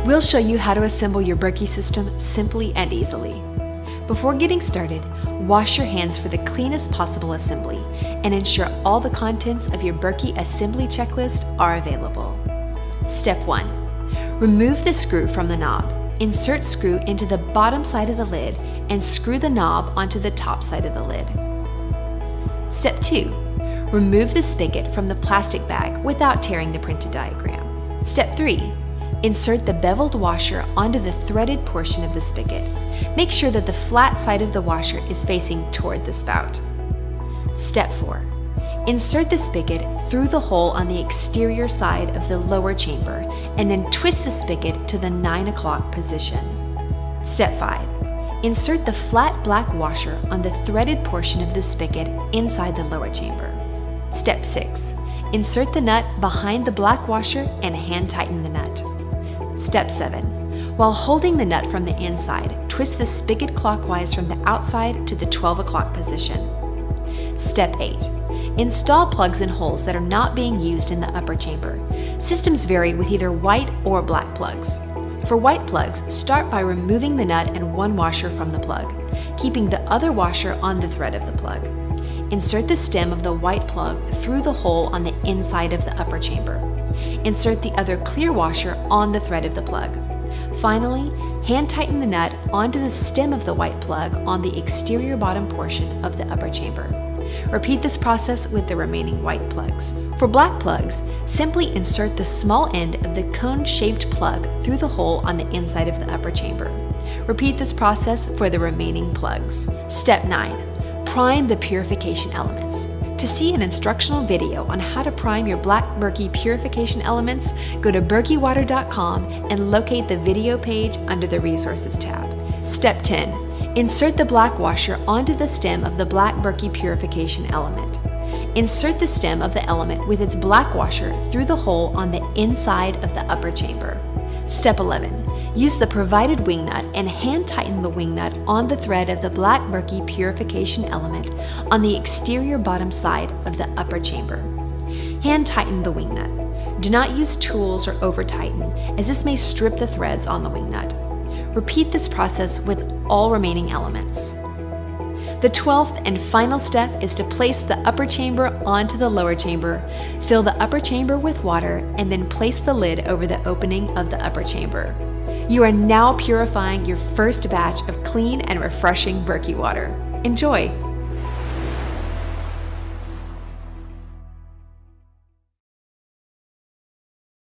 We'll show you how to assemble your Berkey system simply and easily. Before getting started, wash your hands for the cleanest possible assembly and ensure all the contents of your Berkey assembly checklist are available. Step 1. Remove the screw from the knob. Insert screw into the bottom side of the lid and screw the knob onto the top side of the lid. Step 2. Remove the spigot from the plastic bag without tearing the printed diagram. Step 3. Insert the beveled washer onto the threaded portion of the spigot. Make sure that the flat side of the washer is facing toward the spout. Step 4. Insert the spigot through the hole on the exterior side of the lower chamber and then twist the spigot to the 9 o'clock position. Step 5. Insert the flat black washer on the threaded portion of the spigot inside the lower chamber. Step 6. Insert the nut behind the black washer and hand tighten the nut. Step 7. While holding the nut from the inside, twist the spigot clockwise from the outside to the 12 o'clock position. Step 8. Install plugs in holes that are not being used in the upper chamber. Systems vary with either white or black plugs. For white plugs, start by removing the nut and one washer from the plug, keeping the other washer on the thread of the plug. Insert the stem of the white plug through the hole on the inside of the upper chamber. Insert the other clear washer on the thread of the plug. Finally, hand tighten the nut onto the stem of the white plug on the exterior bottom portion of the upper chamber. Repeat this process with the remaining white plugs. For black plugs, simply insert the small end of the cone-shaped plug through the hole on the inside of the upper chamber. Repeat this process for the remaining plugs. Step 9. Prime the purification elements. To see an instructional video on how to prime your black Berkey purification elements, go to berkeywater.com and locate the video page under the Resources tab. Step 10. Insert the black washer onto the stem of the black Berkey purification element. Insert the stem of the element with its black washer through the hole on the inside of the upper chamber. Step 11. Use the provided wing nut and hand tighten the wing nut on the thread of the black Berkey purification element on the exterior bottom side of the upper chamber. Hand tighten the wing nut. Do not use tools or over tighten, as this may strip the threads on the wing nut. Repeat this process with all remaining elements. The 12th and final step is to place the upper chamber onto the lower chamber, fill the upper chamber with water, and then place the lid over the opening of the upper chamber. You are now purifying your first batch of clean and refreshing Berkey water. Enjoy!